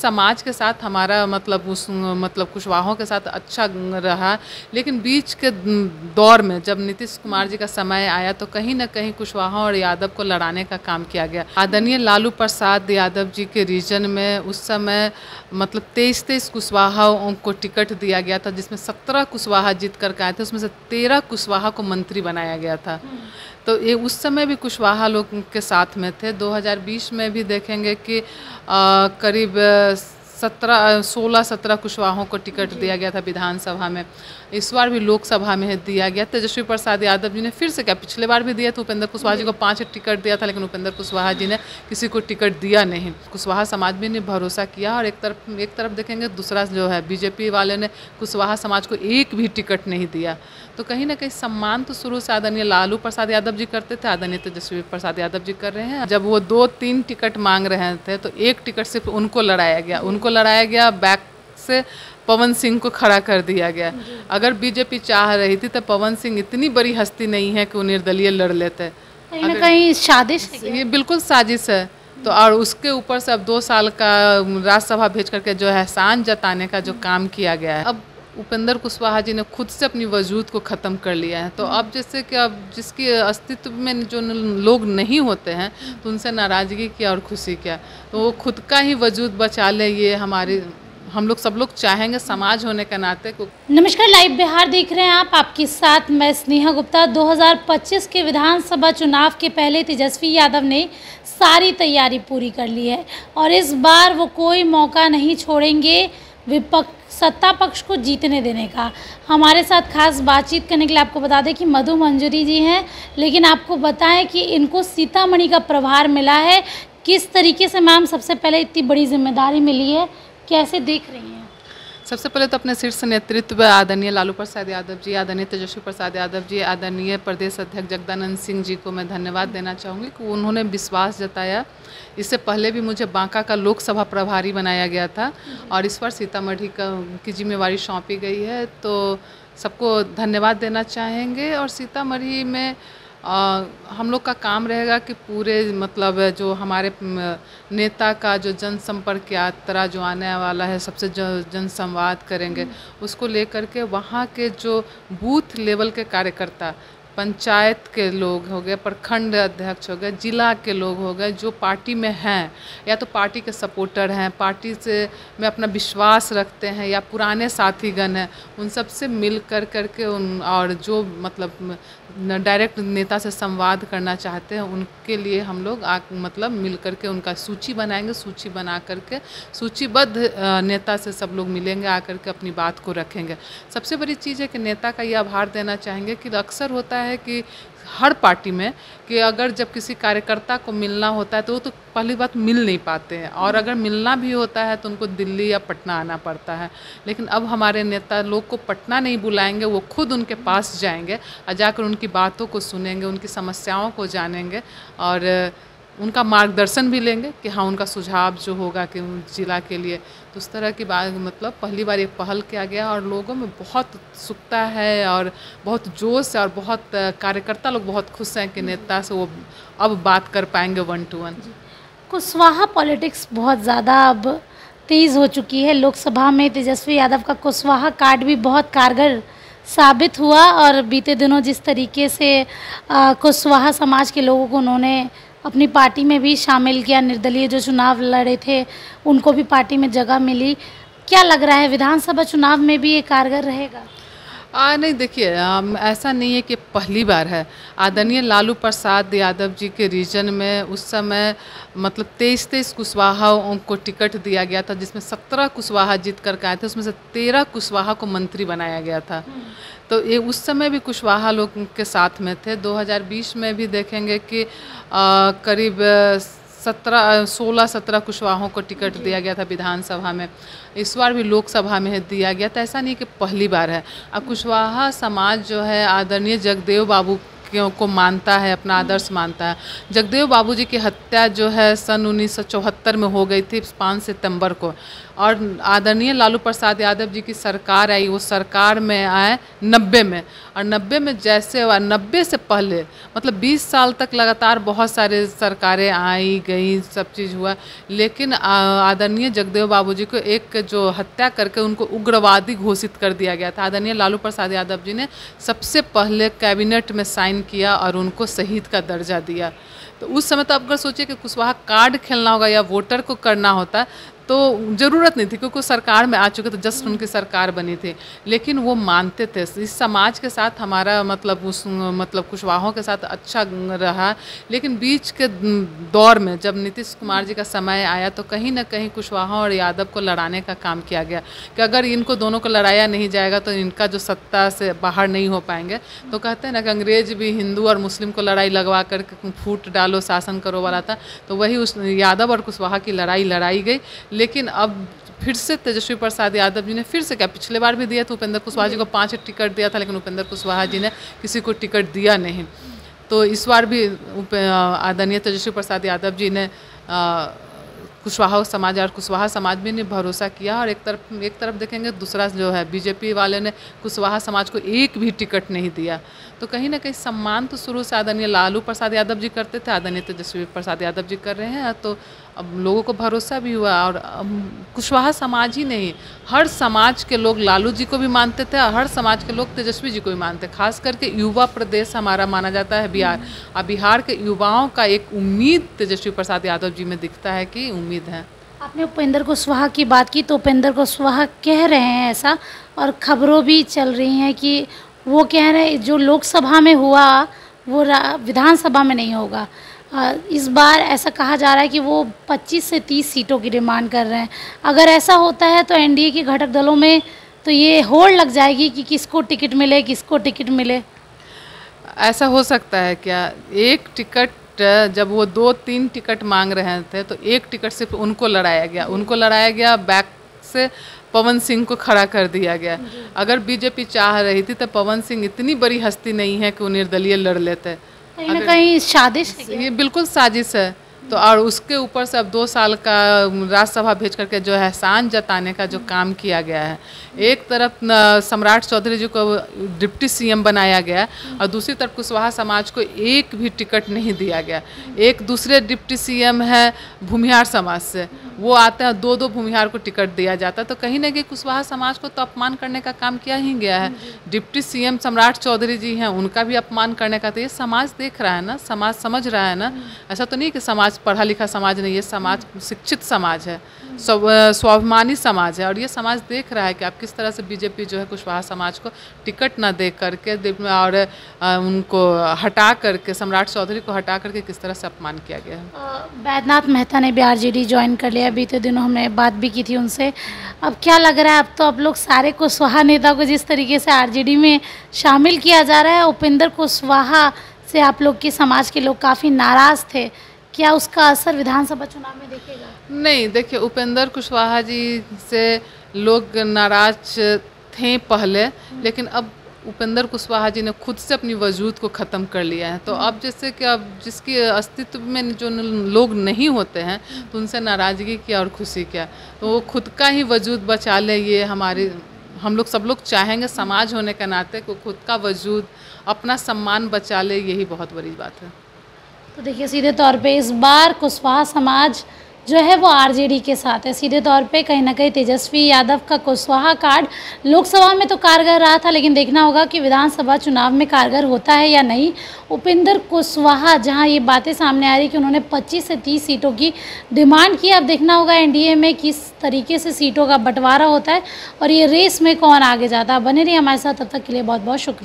समाज के साथ हमारा मतलब कुशवाहों के साथ अच्छा रहा, लेकिन बीच के दौर में जब नीतीश कुमार जी का समय आया तो कहीं ना कहीं कुशवाहा और यादव को लड़ाने का काम किया गया। आदरणीय लालू प्रसाद यादव जी के रीजन में उस समय मतलब 23 कुशवाहाओं को टिकट दिया गया था, जिसमें 17 कुशवाहा जीत कर आए थे, उसमें से 13 कुशवाहा को मंत्री बनाया गया था। तो ये उस समय भी कुशवाहा लोग के साथ में थे। 2020 में भी देखेंगे कि करीब 16-17 कुशवाहों को टिकट दिया गया था विधानसभा में। इस बार भी लोकसभा में दिया गया। तेजस्वी प्रसाद यादव जी ने फिर से क्या, पिछले बार भी दिया था, उपेंद्र कुशवाहा जी को 5 टिकट दिया था, लेकिन उपेंद्र कुशवाहा जी ने किसी को टिकट दिया नहीं। कुशवाहा समाज भी ने भरोसा किया और एक तरफ देखेंगे दूसरा जो है बीजेपी वाले ने कुशवाहा समाज को एक भी टिकट नहीं दिया। तो कहीं ना कहीं सम्मान तो शुरू से आदरणीय लालू प्रसाद यादव जी करते थे, आदरणीय तेजस्वी प्रसाद यादव जी कर रहे हैं। जब वो 2-3 टिकट मांग रहे थे तो एक टिकट सिर्फ उनको लड़ाया गया, बैक से पवन सिंह को खड़ा कर दिया गया। अगर बीजेपी चाह रही थी तो पवन सिंह इतनी बड़ी हस्ती नहीं है कि वो निर्दलीय लड़ लेते। कहीं ना कहीं साजिश है, ये बिल्कुल साजिश है। तो और उसके ऊपर से अब 2 साल का राज्यसभा भेज करके जो एहसान जताने का जो काम किया गया है, अब उपेंद्र कुशवाहा जी ने खुद से अपनी वजूद को ख़त्म कर लिया है। तो अब जैसे कि अब जिसके अस्तित्व में जो लोग नहीं होते हैं तो उनसे नाराज़गी क्या और खुशी क्या, तो वो खुद का ही वजूद बचा ले, ये हम लोग सब लोग चाहेंगे समाज होने के नाते को। नमस्कार, लाइव बिहार देख रहे हैं आप, आपके साथ मैं स्नेहा गुप्ता। 2025 के विधानसभा चुनाव के पहले तेजस्वी यादव ने सारी तैयारी पूरी कर ली है और इस बार वो कोई मौका नहीं छोड़ेंगे सत्ता पक्ष को जीतने देने का। हमारे साथ खास बातचीत करने के लिए आपको बता दें कि मधु मंजरी जी हैं, लेकिन आपको बताएं कि इनको सीतामढ़ी का प्रभार मिला है। किस तरीके से मैम सबसे पहले इतनी बड़ी जिम्मेदारी मिली है, कैसे देख रही हैं? सबसे पहले तो अपने शीर्ष नेतृत्व आदरणीय लालू प्रसाद यादव जी, आदरणीय तेजस्वी प्रसाद यादव जी, आदरणीय प्रदेश अध्यक्ष जगदानंद सिंह जी को मैं धन्यवाद देना चाहूँगी कि उन्होंने विश्वास जताया। इससे पहले भी मुझे बांका का लोकसभा प्रभारी बनाया गया था और इस बार सीतामढ़ी की जिम्मेवारी सौंपी गई है, तो सबको धन्यवाद देना चाहेंगे। और सीतामढ़ी में हम लोग का काम रहेगा कि पूरे मतलब जो हमारे नेता का जो जनसंपर्क यात्रा जो आने वाला है, सबसे जनसंवाद करेंगे, उसको लेकर के वहाँ के जो बूथ लेवल के कार्यकर्ता, पंचायत के लोग हो गए, प्रखंड अध्यक्ष हो गए, जिला के लोग हो गए, जो पार्टी में हैं या तो पार्टी के सपोर्टर हैं, पार्टी से में अपना विश्वास रखते हैं या पुराने साथीगण हैं, उन सब से मिल करके और जो मतलब डायरेक्ट नेता से संवाद करना चाहते हैं, उनके लिए हम लोग मतलब मिल करके उनका सूची बनाएंगे। सूची बना करके सूचीबद्ध नेता से सब लोग मिलेंगे, आकर के अपनी बात को रखेंगे। सबसे बड़ी चीज़ है कि नेता का ये आभार देना चाहेंगे कि अक्सर होता है कि हर पार्टी में कि अगर जब किसी कार्यकर्ता को मिलना होता है तो वो तो पहली बात मिल नहीं पाते हैं, और अगर मिलना भी होता है तो उनको दिल्ली या पटना आना पड़ता है। लेकिन अब हमारे नेता लोग को पटना नहीं बुलाएंगे, वो खुद उनके पास जाएंगे और जाकर उनकी बातों को सुनेंगे, उनकी समस्याओं को जानेंगे और उनका मार्गदर्शन भी लेंगे कि हाँ उनका सुझाव जो होगा कि जिला के लिए। तो उस तरह की बात मतलब पहली बार एक पहल किया गया और लोगों में बहुत उत्सुकता है और बहुत जोश है और बहुत कार्यकर्ता लोग बहुत खुश हैं कि नेता से वो अब बात कर पाएंगे 1 to 1। कुशवाहा पॉलिटिक्स बहुत ज़्यादा अब तेज़ हो चुकी है। लोकसभा में तेजस्वी यादव का कुशवाहा कार्ड भी बहुत कारगर साबित हुआ और बीते दिनों जिस तरीके से कुशवाहा समाज के लोगों को उन्होंने अपनी पार्टी में भी शामिल किया, निर्दलीय जो चुनाव लड़े थे उनको भी पार्टी में जगह मिली। क्या लग रहा है विधानसभा चुनाव में भी ये कारगर रहेगा? नहीं, देखिए ऐसा नहीं है कि पहली बार है। आदरणीय लालू प्रसाद यादव जी के रीजन में उस समय मतलब 23 कुशवाहाओं को टिकट दिया गया था, जिसमें 17 कुशवाहा जीत कर आए थे, उसमें से 13 कुशवाहा को मंत्री बनाया गया था। तो ये उस समय भी कुशवाहा लोग के साथ में थे। 2020 में भी देखेंगे कि करीब 16-17 कुशवाहों को टिकट दिया गया था विधानसभा में। इस बार भी लोकसभा में दिया गया था। ऐसा नहीं कि पहली बार है। अब कुशवाहा समाज जो है आदरणीय जगदेव बाबू को मानता है, अपना आदर्श मानता है। जगदेव बाबूजी की हत्या जो है सन 1974 में हो गई थी 5 सितंबर को, और आदरणीय लालू प्रसाद यादव जी की सरकार आई, वो सरकार में आए 90 में, और 90 में जैसे हुआ 90 से पहले मतलब 20 साल तक लगातार बहुत सारे सरकारें आई गई, सब चीज़ हुआ, लेकिन आदरणीय जगदेव बाबूजी को एक जो हत्या करके उनको उग्रवादी घोषित कर दिया गया था। आदरणीय लालू प्रसाद यादव जी ने सबसे पहले कैबिनेट में साइन किया और उनको शहीद का दर्जा दिया। तो उस समय तो आप अगर सोचिए कि कुशवाहा कार्ड खेलना होगा या वोटर को करना होता तो ज़रूरत नहीं थी, क्योंकि सरकार में आ चुके थे, जस्ट उनकी सरकार बनी थी, लेकिन वो मानते थे। इस समाज के साथ हमारा मतलब कुशवाहों के साथ अच्छा रहा, लेकिन बीच के दौर में जब नीतीश कुमार जी का समय आया तो कहीं ना कहीं कुशवाहा और यादव को लड़ाने का काम किया गया कि अगर इनको दोनों को लड़ाया नहीं जाएगा तो इनका जो सत्ता से बाहर नहीं हो पाएंगे। तो कहते हैं ना कि अंग्रेज भी हिंदू और मुस्लिम को लड़ाई लगवा कर फूट डालो शासन करो वाला था, तो वही उस यादव और कुशवाहा की लड़ाई लड़ाई गई। लेकिन अब फिर से तेजस्वी प्रसाद यादव जी ने फिर से क्या, पिछले बार भी दिया था उपेंद्र कुशवाहा जी को 5 टिकट दिया था, लेकिन उपेंद्र कुशवाहा जी ने किसी को टिकट दिया नहीं। तो इस बार भी आदरणीय तेजस्वी प्रसाद यादव जी ने कुशवाहा समाज और कुशवाहा समाज भी ने भरोसा किया, और एक तरफ देखेंगे दूसरा जो है बीजेपी वाले ने कुशवाहा समाज को एक भी टिकट नहीं दिया। तो कहीं ना कहीं सम्मान तो शुरू से आदरणीय लालू प्रसाद यादव जी करते थे, आदरणीय तेजस्वी प्रसाद यादव जी कर रहे हैं, तो अब लोगों को भरोसा भी हुआ। और कुशवाहा समाज ही नहीं, हर समाज के लोग लालू जी को भी मानते थे और हर समाज के लोग तेजस्वी जी को भी मानते, खास करके युवा प्रदेश हमारा माना जाता है बिहार, और बिहार के युवाओं का एक उम्मीद तेजस्वी प्रसाद यादव जी में दिखता है कि उम्मीद है। आपने उपेंद्र कुशवाहा की बात की, तो उपेंद्र कुशवाहा कह रहे हैं ऐसा, और खबरों भी चल रही हैं कि वो कह रहे हैं जो लोकसभा में हुआ वो विधानसभा में नहीं होगा। इस बार ऐसा कहा जा रहा है कि वो 25 से 30 सीटों की डिमांड कर रहे हैं। अगर ऐसा होता है तो एनडीए के घटक दलों में तो ये होड़ लग जाएगी कि किसको टिकट मिले, किसको टिकट मिले। ऐसा हो सकता है क्या? एक टिकट जब वो 2-3 टिकट मांग रहे थे तो एक टिकट सिर्फ उनको लड़ाया गया, बैक से पवन सिंह को खड़ा कर दिया गया। अगर बीजेपी चाह रही थी तो पवन सिंह इतनी बड़ी हस्ती नहीं है कि वो निर्दलीय लड़ लेते। कहीं ना कहीं साजिश है, ये बिल्कुल साजिश है। तो और उसके ऊपर से अब 2 साल का राज्यसभा भेज करके जो है एहसान जताने का जो काम किया गया है, एक तरफ सम्राट चौधरी जी को डिप्टी सीएम बनाया गया और दूसरी तरफ कुशवाहा समाज को एक भी टिकट नहीं दिया गया। एक दूसरे डिप्टी सीएम है भूमिहार समाज से, वो आते हैं 2-2 भूमिहार को टिकट दिया जाता है। तो कहीं ना कहीं कुशवाहा समाज को तो अपमान करने का काम किया ही गया है। डिप्टी सीएम सम्राट चौधरी जी हैं, उनका भी अपमान करने का, तो ये समाज देख रहा है ना, समाज समझ रहा है ना। ऐसा तो नहीं कि समाज पढ़ा लिखा समाज नहीं, ये समाज शिक्षित समाज है, स्वाभिमानी समाज है, और ये समाज देख रहा है कि आप किस तरह से बीजेपी जो है कुशवाहा समाज को टिकट ना दे करके और उनको हटा करके, सम्राट चौधरी को हटा करके किस तरह से अपमान किया गया है। बैद्यनाथ मेहता ने भी आरजेडी ज्वाइन कर लिया, बीते दिनों हमने बात भी की थी उनसे। अब क्या लग रहा है, अब तो आप लोग सारे कुशवाहा नेता को जिस तरीके से आरजेडी में शामिल किया जा रहा है, उपेंद्र कुशवाहा से आप लोग के समाज के लोग काफ़ी नाराज़ थे, क्या उसका असर विधानसभा चुनाव में दिखेगा? नहीं, देखिए उपेंद्र कुशवाहा जी से लोग नाराज थे पहले, लेकिन अब उपेंद्र कुशवाहा जी ने खुद से अपनी वजूद को ख़त्म कर लिया है। तो अब जैसे कि अब जिसके अस्तित्व में जो लोग नहीं होते हैं तो उनसे नाराज़गी क्या और खुशी क्या, तो वो खुद का ही वजूद बचा ले, ये हम लोग सब लोग चाहेंगे समाज होने के नाते को खुद का वजूद, अपना सम्मान बचा ले, यही बहुत बड़ी बात है। तो देखिए सीधे तौर पे इस बार कुशवाहा समाज जो है वो आरजेडी के साथ है। सीधे तौर पे कहीं ना कहीं तेजस्वी यादव का कुशवाहा कार्ड लोकसभा में तो कारगर रहा था, लेकिन देखना होगा कि विधानसभा चुनाव में कारगर होता है या नहीं। उपेंद्र कुशवाहा जहां ये बातें सामने आ रही कि उन्होंने 25 से 30 सीटों की डिमांड की, अब देखना होगा एनडीए में किस तरीके से सीटों का बंटवारा होता है और ये रेस में कौन आगे जाता है। बने रहिए हमारे साथ, तब तक के लिए बहुत बहुत शुक्रिया।